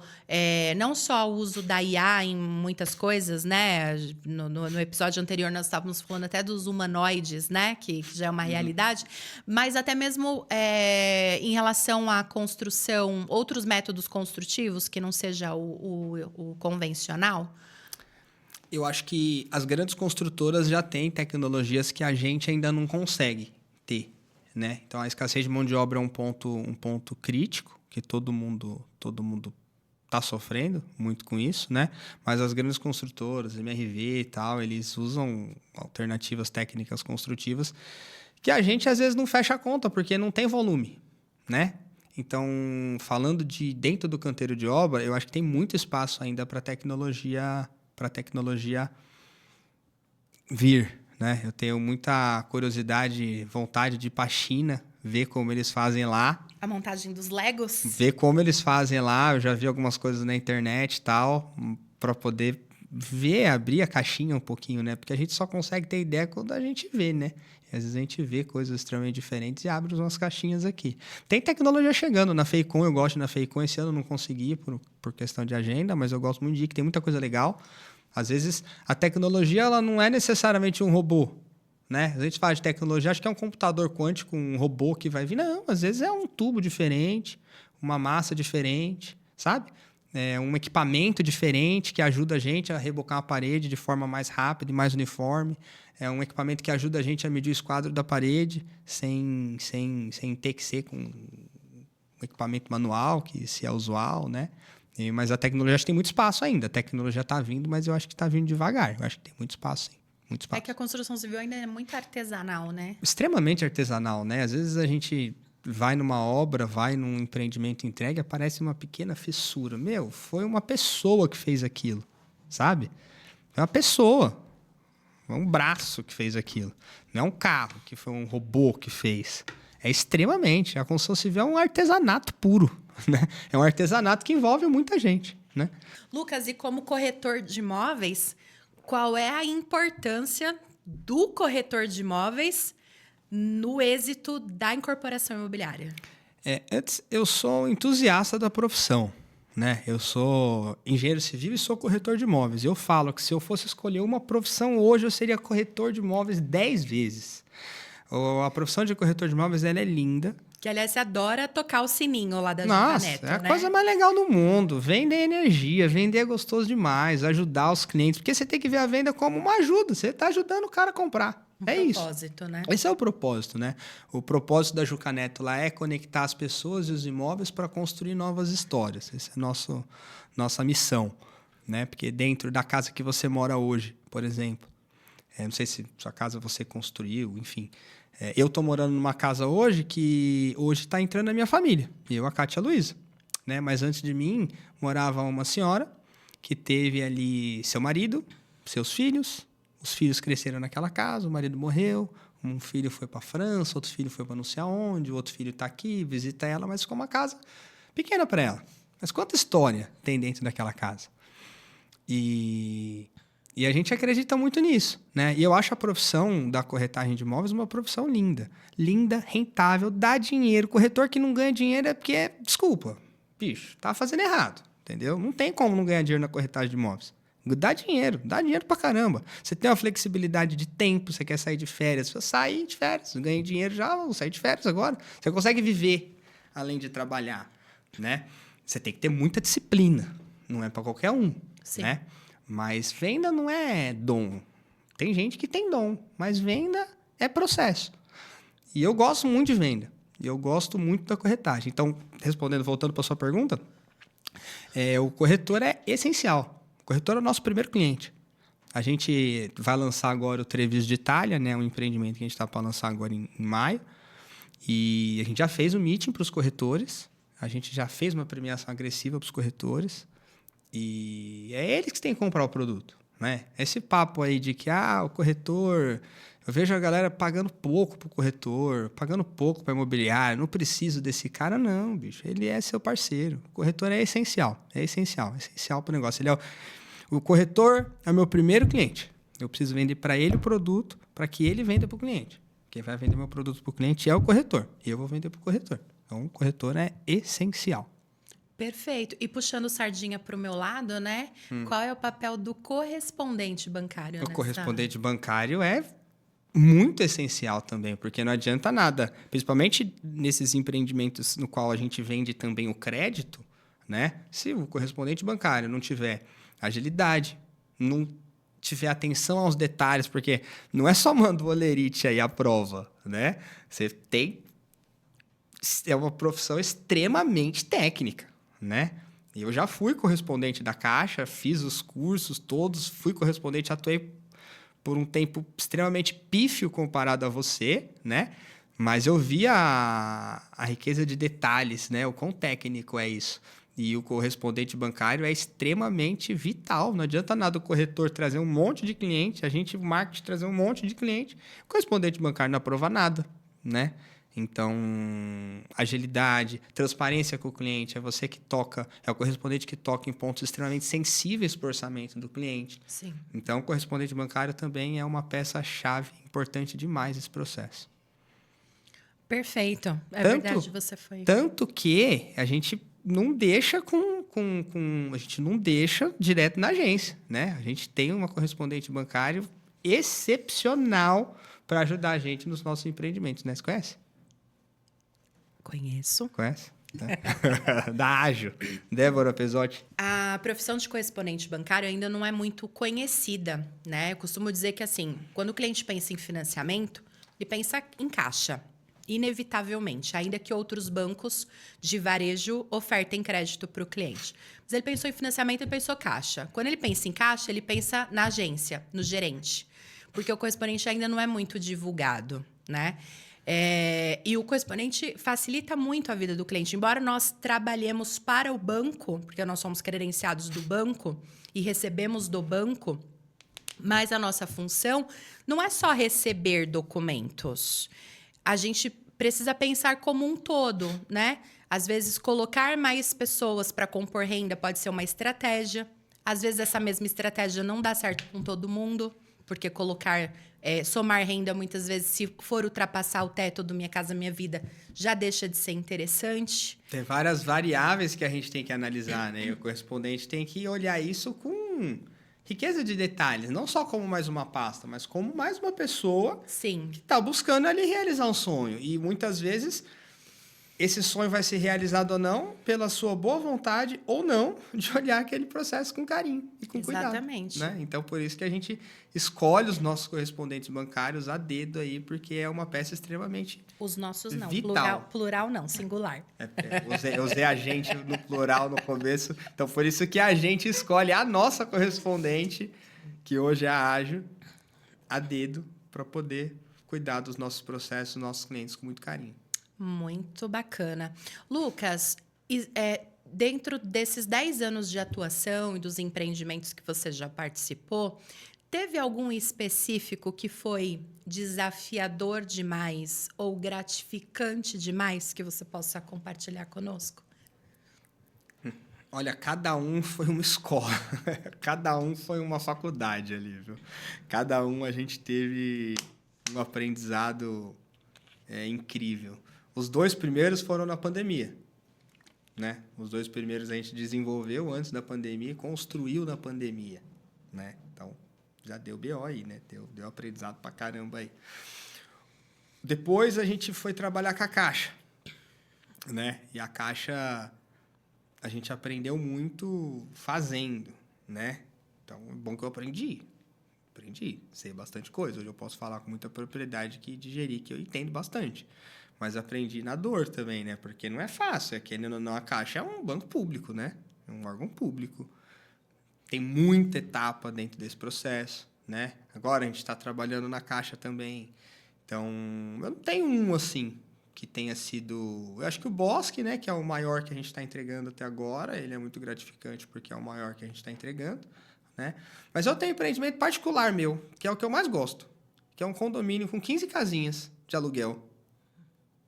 não só o uso da IA em muitas coisas, né? No episódio anterior nós estávamos falando até dos humanoides, né? Que já é uma realidade, mas até mesmo em relação à construção, outros métodos construtivos que não seja o convencional? Eu acho que as grandes construtoras já têm tecnologias que a gente ainda não consegue ter, né? Então, a escassez de mão de obra é um ponto crítico, que todo mundo está sofrendo muito com isso, né? Mas as grandes construtoras, MRV e tal, eles usam alternativas técnicas construtivas que a gente, às vezes, não fecha a conta, porque não tem volume, né? Então, falando de dentro do canteiro de obra, eu acho que tem muito espaço ainda para tecnologia vir, né? Eu tenho muita curiosidade, vontade de ir para a China, ver como eles fazem lá. A montagem dos Legos? Ver como eles fazem lá. Eu já vi algumas coisas na internet e tal, para poder ver, abrir a caixinha um pouquinho, né? Porque a gente só consegue ter ideia quando a gente vê, né? E às vezes a gente vê coisas extremamente diferentes e abre umas caixinhas aqui. Tem tecnologia chegando na Feicon, eu gosto na Feicon. Esse ano eu não consegui por questão de agenda, mas eu gosto muito de ir, que tem muita coisa legal. Às vezes a tecnologia ela não é necessariamente um robô, né? A gente fala de tecnologia, acho que é um computador quântico, um robô que vai vir. Não, às vezes é um tubo diferente, uma massa diferente, sabe? É um equipamento diferente que ajuda a gente a rebocar uma parede de forma mais rápida e mais uniforme. É um equipamento que ajuda a gente a medir o esquadro da parede sem ter que ser com um equipamento manual, que se é usual, né? Mas a tecnologia acho que tem muito espaço ainda. A tecnologia está vindo, mas eu acho que está vindo devagar. Eu acho que tem muito espaço, sim. Muito espaço. É que a construção civil ainda é muito artesanal, né? Extremamente artesanal, né? Às vezes a gente vai numa obra, vai num empreendimento entregue, aparece uma pequena fissura. Meu, foi uma pessoa que fez aquilo, sabe? Foi uma pessoa. Foi um braço que fez aquilo. Não é um carro, que foi um robô que fez. É extremamente. A construção civil é um artesanato puro, né? É um artesanato que envolve muita gente, né? Lucas, e como corretor de imóveis, qual é a importância do corretor de imóveis no êxito da incorporação imobiliária? Antes, eu sou entusiasta da profissão, né? Eu sou engenheiro civil e sou corretor de imóveis. Eu falo que se eu fosse escolher uma profissão hoje, eu seria corretor de imóveis 10 vezes. A profissão de corretor de imóveis ela é linda. Que, aliás, você adora tocar o sininho lá da Nossa, Neto, é a né? coisa mais legal do mundo. Vender energia, vender é gostoso demais, ajudar os clientes. Porque você tem que ver a venda como uma ajuda. Você está ajudando o cara a comprar. É isso. Propósito, né? Esse é o propósito, né? O propósito da Juca Neto lá é conectar as pessoas e os imóveis para construir novas histórias. Essa é a nossa missão, né? Porque dentro da casa que você mora hoje, por exemplo, não sei se sua casa você construiu, enfim. Eu estou morando numa casa hoje que hoje está entrando a minha família. Eu, a Cátia e a Luísa, né? Mas antes de mim morava uma senhora que teve ali seu marido, seus filhos. Os filhos cresceram naquela casa, o marido morreu, um filho foi para a França, outro filho foi para não sei aonde, o outro filho está aqui, visita ela, mas ficou uma casa pequena para ela. Mas quanta história tem dentro daquela casa? E a gente acredita muito nisso, né? E eu acho a profissão da corretagem de imóveis uma profissão linda. Linda, rentável, dá dinheiro. Corretor que não ganha dinheiro é porque, desculpa, bicho, tá fazendo errado, entendeu? Não tem como não ganhar dinheiro na corretagem de imóveis. Dá dinheiro pra caramba. Você tem uma flexibilidade de tempo, você quer sair de férias, você sai de férias, ganha dinheiro já, vou sair de férias agora. Você consegue viver além de trabalhar, né? Você tem que ter muita disciplina, não é para qualquer um, Sim. Né? Mas venda não é dom. Tem gente que tem dom, mas venda é processo. E eu gosto muito de venda, e eu gosto muito da corretagem. Então, voltando para sua pergunta, o corretor é essencial. O corretor é o nosso primeiro cliente. A gente vai lançar agora o Treviso de Itália, né? Um empreendimento que a gente está para lançar agora em maio. E a gente já fez um meeting para os corretores. A gente já fez uma premiação agressiva para os corretores. E é eles que têm que comprar o produto, né? Esse papo aí de que, o corretor... Eu vejo a galera pagando pouco pro corretor, pagando pouco para imobiliário, não preciso desse cara, não, bicho. Ele é seu parceiro. O corretor é essencial para o negócio. O corretor é o meu primeiro cliente. Eu preciso vender para ele o produto para que ele venda para o cliente. Quem vai vender meu produto para o cliente é o corretor. E eu vou vender para o corretor. Então, o corretor é essencial. Perfeito. E puxando sardinha para o meu lado, né? Qual é o papel do correspondente bancário O nessa? correspondente bancário é muito essencial também, porque não adianta nada, principalmente nesses empreendimentos no qual a gente vende também o crédito, né? Se o correspondente bancário não tiver agilidade, não tiver atenção aos detalhes, porque não é só manda o olerite aí a prova, né? Você tem... É uma profissão extremamente técnica, né? Eu já fui correspondente da Caixa, fiz os cursos todos, fui correspondente, atuei por um tempo extremamente pífio comparado a você, né? Mas eu vi a riqueza de detalhes, né? O quão técnico é isso. E o correspondente bancário é extremamente vital. Não adianta nada o corretor trazer um monte de cliente, o marketing trazer um monte de cliente. O correspondente bancário não aprova nada, né? Então, agilidade, transparência com o cliente, é você que toca, é o correspondente que toca em pontos extremamente sensíveis para o orçamento do cliente. Sim. Então, o correspondente bancário também é uma peça-chave importante demais nesse processo. Perfeito. É verdade, você foi. Tanto que a gente não deixa a gente não deixa direto na agência, né? A gente tem uma correspondente bancário excepcional para ajudar a gente nos nossos empreendimentos, né? Você conhece? Conheço. Conhece? Da Ágil. Débora Pesotti. A profissão de correspondente bancário ainda não é muito conhecida, né? Eu costumo dizer que, assim, quando o cliente pensa em financiamento, ele pensa em caixa, inevitavelmente, ainda que outros bancos de varejo ofertem crédito para o cliente. Mas ele pensou em financiamento, ele pensou caixa. Quando ele pensa em caixa, ele pensa na agência, no gerente, porque o correspondente ainda não é muito divulgado, né? E o correspondente facilita muito a vida do cliente. Embora nós trabalhemos para o banco, porque nós somos credenciados do banco e recebemos do banco, mas a nossa função não é só receber documentos. A gente precisa pensar como um todo, né? Às vezes, colocar mais pessoas para compor renda pode ser uma estratégia. Às vezes, essa mesma estratégia não dá certo com todo mundo, porque somar renda, muitas vezes, se for ultrapassar o teto do Minha Casa Minha Vida, já deixa de ser interessante. Tem várias variáveis que a gente tem que analisar, né? E o correspondente tem que olhar isso com riqueza de detalhes, não só como mais uma pasta, mas como mais uma pessoa Sim. que está buscando ali realizar um sonho. E muitas vezes esse sonho vai ser realizado ou não pela sua boa vontade ou não de olhar aquele processo com carinho e com Exatamente. cuidado. Né? Então, por isso que a gente escolhe os nossos correspondentes bancários a dedo aí, porque é uma peça extremamente Os nossos não. vital. Plural não, singular. Eu usei a gente no plural no começo. Então, por isso que a gente escolhe a nossa correspondente, que hoje é a Ágil, a dedo, para poder cuidar dos nossos processos, dos nossos clientes com muito carinho. Muito bacana. Lucas, dentro desses 10 anos de atuação e dos empreendimentos que você já participou, teve algum específico que foi desafiador demais ou gratificante demais que você possa compartilhar conosco? Olha, cada um foi uma escola, cada um foi uma faculdade ali, viu? Cada um a gente teve um aprendizado incrível. Os 2 primeiros foram na pandemia, né? Os 2 primeiros a gente desenvolveu antes da pandemia e construiu na pandemia, né? Então, já deu BO aí, né? Deu aprendizado pra caramba aí. Depois a gente foi trabalhar com a Caixa, né? E a Caixa a gente aprendeu muito fazendo, né? Então, é bom que eu aprendi, sei bastante coisa. Hoje eu posso falar com muita propriedade aqui de gerir, que eu entendo bastante. Mas aprendi na dor também, né? Porque não é fácil. Querendo ou não, a Caixa é um banco público, né? É um órgão público. Tem muita etapa dentro desse processo, né? Agora a gente está trabalhando na Caixa também. Então, eu não tenho um assim que tenha sido... Eu acho que o Bosque, né? Que é o maior que a gente está entregando até agora. Ele é muito gratificante porque é o maior que a gente está entregando. né? Mas eu tenho empreendimento particular meu, que é o que eu mais gosto, que é um condomínio com 15 casinhas de aluguel,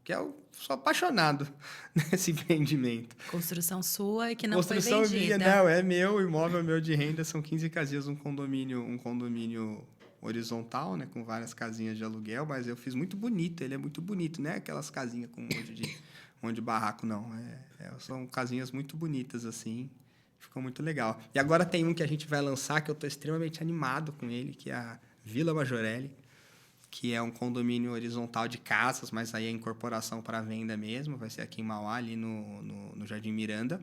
que eu sou apaixonado nesse empreendimento. Construção sua e que não foi Construção minha, vendida. não, é meu, imóvel meu de renda, são 15 casinhas, um condomínio horizontal, né, com várias casinhas de aluguel, mas eu fiz muito bonito, ele é muito bonito, né? Aquelas casinhas com um monte de barraco, não. São casinhas muito bonitas, assim, ficou muito legal. E agora tem um que a gente vai lançar, que eu estou extremamente animado com ele, que é a Vila Majorelli, que é um condomínio horizontal de casas, mas aí é incorporação para venda mesmo, vai ser aqui em Mauá, ali no Jardim Miranda.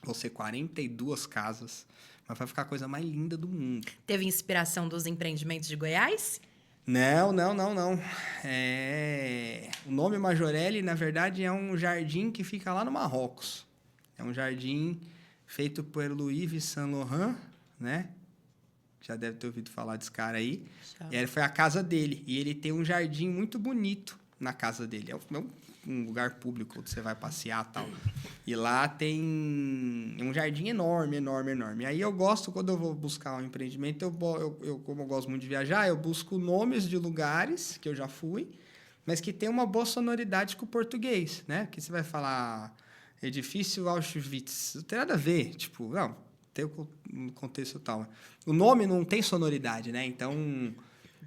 Vão ser 42 casas, mas vai ficar a coisa mais linda do mundo. Teve inspiração dos empreendimentos de Goiás? Não. O nome Majorelli, na verdade, é um jardim que fica lá no Marrocos. É um jardim feito por Yves Saint Laurent, né? Já deve ter ouvido falar desse cara aí. Já. E aí foi a casa dele. E ele tem um jardim muito bonito na casa dele. É um lugar público onde você vai passear e tal. E lá tem um jardim enorme. E aí eu gosto, quando eu vou buscar um empreendimento, como eu gosto muito de viajar, eu busco nomes de lugares que eu já fui, mas que tem uma boa sonoridade com o português, né? Que você vai falar edifício Auschwitz. Não tem nada a ver. Tipo, não, tem o contexto tal. O nome não tem sonoridade, né? Então,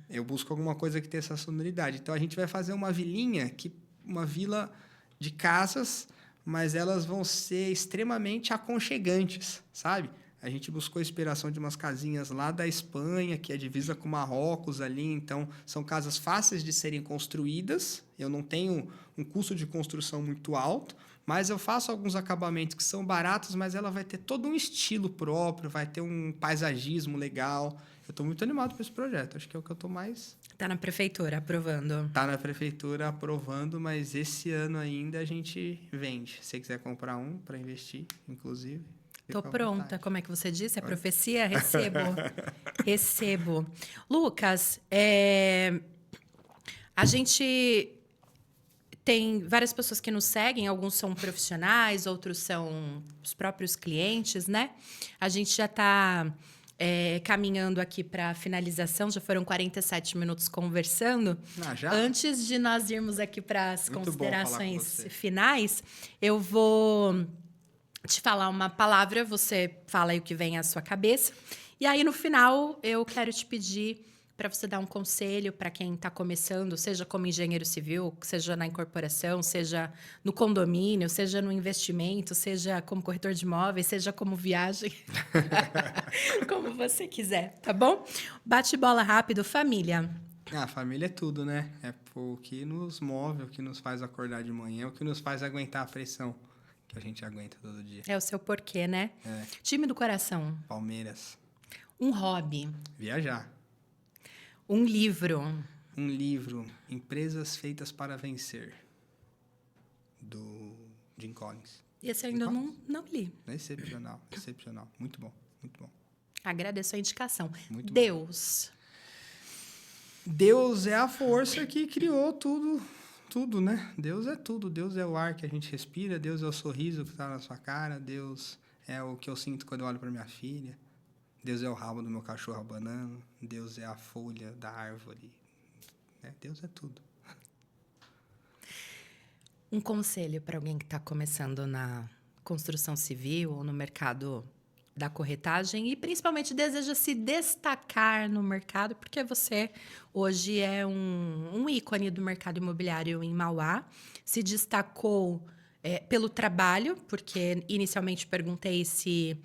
eu busco alguma coisa que tenha essa sonoridade. Então, a gente vai fazer uma vila de casas, mas elas vão ser extremamente aconchegantes, sabe? A gente buscou inspiração de umas casinhas lá da Espanha, que é divisa com Marrocos ali. Então, são casas fáceis de serem construídas. Eu não tenho um custo de construção muito alto, mas eu faço alguns acabamentos que são baratos, mas ela vai ter todo um estilo próprio, vai ter um paisagismo legal. Eu estou muito animado com esse projeto. Acho que é o que eu estou mais... Tá na prefeitura aprovando. Tá na prefeitura aprovando, mas esse ano ainda a gente vende. Se você quiser comprar um para investir, inclusive... Tô fica à pronta. vontade. Como é que você disse? É profecia? Recebo. Recebo. Lucas, a gente tem várias pessoas que nos seguem, alguns são profissionais, outros são os próprios clientes, né? A gente já está caminhando aqui para a finalização, já foram 47 minutos conversando. Ah, já? Antes de nós irmos aqui para as Muito bom falar com considerações você. finais, eu vou te falar uma palavra, você fala aí o que vem à sua cabeça. E aí, no final, eu quero te pedir para você dar um conselho para quem está começando, seja como engenheiro civil, seja na incorporação, seja no condomínio, seja no investimento, seja como corretor de imóveis, seja como viagem. Como você quiser, tá bom? Bate-bola rápido, família. A família é tudo, né? É o que nos move, o que nos faz acordar de manhã, o que nos faz aguentar a pressão que a gente aguenta todo dia. É o seu porquê, né? É. Time do coração. Palmeiras. Um hobby. Viajar. Um livro. Um livro, Empresas Feitas para Vencer, do Jim Collins. Esse eu ainda não li. Excepcional. Muito bom, muito bom. Agradeço a indicação. Muito bom. Deus. Deus é a força que criou tudo, né? Deus é tudo. Deus é o ar que a gente respira, Deus é o sorriso que está na sua cara, Deus é o que eu sinto quando eu olho para minha filha, Deus é o rabo do meu cachorro abanando, Deus é a folha da árvore, né? Deus é tudo. Um conselho para alguém que está começando na construção civil ou no mercado da corretagem e principalmente deseja se destacar no mercado, porque você hoje é um ícone do mercado imobiliário em Mauá, se destacou pelo trabalho, porque inicialmente perguntei se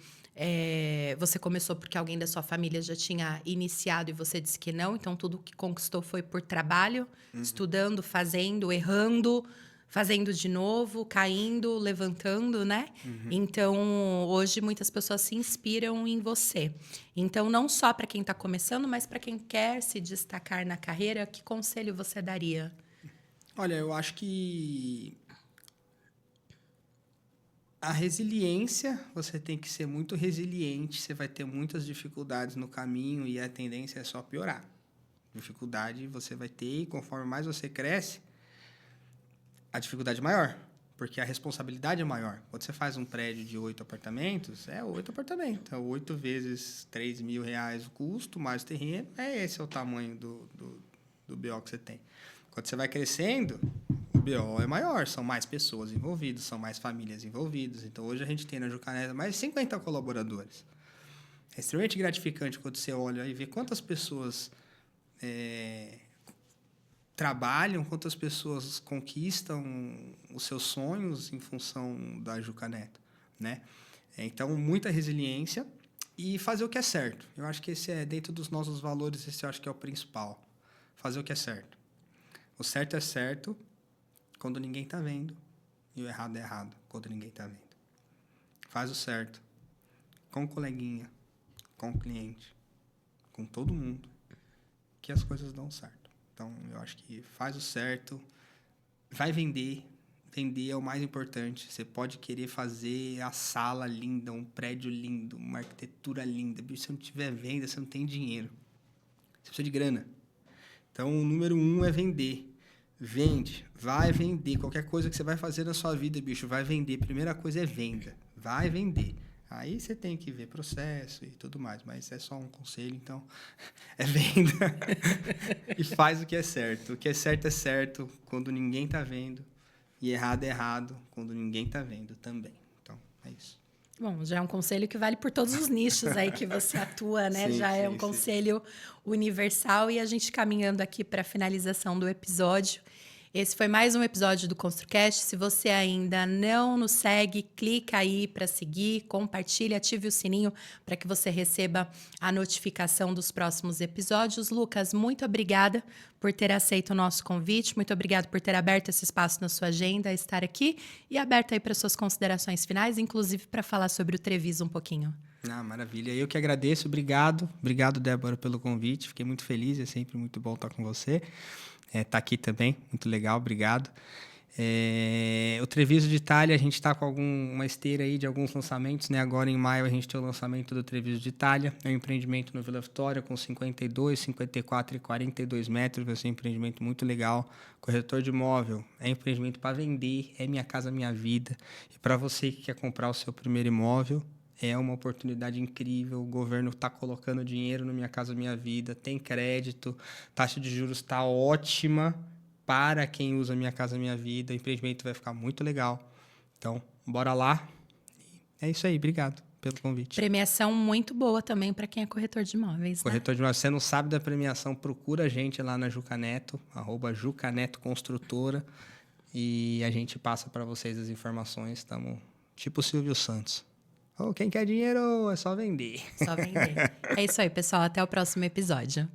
você começou porque alguém da sua família já tinha iniciado e você disse que não, então tudo que conquistou foi por trabalho, estudando, fazendo, errando, fazendo de novo, caindo, levantando, né? Então, hoje muitas pessoas se inspiram em você. Então, não só para quem está começando, mas para quem quer se destacar na carreira, que conselho você daria? Olha, eu acho que a resiliência, você tem que ser muito resiliente, você vai ter muitas dificuldades no caminho e a tendência é só piorar. Dificuldade você vai ter e conforme mais você cresce, a dificuldade é maior. porque a responsabilidade é maior. Quando você faz um prédio de 8 apartamentos, é 8 apartamentos. Então, 8 vezes R$ 3.000 o custo, mais o terreno, esse é o tamanho do BO que você tem. Quando você vai crescendo, o BO é maior, são mais pessoas envolvidas, são mais famílias envolvidas. Então, hoje a gente tem na Jucaneta mais de 50 colaboradores. É extremamente gratificante quando você olha e vê quantas pessoas trabalham, quantas pessoas conquistam os seus sonhos em função da Jucaneta, né? Então, muita resiliência e fazer o que é certo. Eu acho que esse é, dentro dos nossos valores, esse eu acho que é o principal. Fazer o que é certo. O certo é certo quando ninguém está vendo e o errado é errado quando ninguém está vendo. Faz o certo com o coleguinha, com o cliente, com todo mundo, que as coisas dão certo. Então, eu acho que faz o certo, vai vender. Vender é o mais importante. Você pode querer fazer a sala linda, um prédio lindo, uma arquitetura linda. Se não tiver venda, você não tem dinheiro. Você precisa de grana. Então, o número 1 é vender. Vende, vai vender. Qualquer coisa que você vai fazer na sua vida, bicho, vai vender. Primeira coisa é venda. Vai vender. Aí você tem que ver processo e tudo mais, mas é só um conselho, então é venda. E faz o que é certo. O que é certo quando ninguém está vendo, e errado é errado quando ninguém está vendo também. Então, é isso. Bom, já é um conselho que vale por todos os nichos aí que você atua, né? Já é um conselho universal e a gente caminhando aqui para a finalização do episódio. Esse foi mais um episódio do ConstruCast. Se você ainda não nos segue, clica aí para seguir, compartilha, ative o sininho para que você receba a notificação dos próximos episódios. Lucas, muito obrigada por ter aceito o nosso convite. Muito obrigada por ter aberto esse espaço na sua agenda, estar aqui e aberto aí para suas considerações finais, inclusive para falar sobre o Treviso um pouquinho. Maravilha. Eu que agradeço. Obrigado. Obrigado, Débora, pelo convite. Fiquei muito feliz. É sempre muito bom estar com você. Tá aqui também, muito legal, obrigado. O Treviso de Itália, a gente está com uma esteira aí de alguns lançamentos, né? Agora em maio a gente tem o lançamento do Treviso de Itália, é um empreendimento no Vila Vitória com 52, 54 e 42 metros, vai ser um empreendimento muito legal. Corretor de imóvel, é empreendimento para vender, é Minha Casa Minha Vida. E para você que quer comprar o seu primeiro imóvel, é uma oportunidade incrível, o governo está colocando dinheiro no Minha Casa Minha Vida, tem crédito, taxa de juros está ótima para quem usa Minha Casa Minha Vida, o empreendimento vai ficar muito legal. Então, bora lá. É isso aí, obrigado pelo convite. Premiação muito boa também para quem é corretor de imóveis, Corretor de imóveis, você não sabe da premiação, procura a gente lá na Jucaneto, @Jucaneto Construtora, e a gente passa para vocês as informações, estamos tipo o Silvio Santos. Quem quer dinheiro, é só vender. Só vender. É isso aí, pessoal. Até o próximo episódio.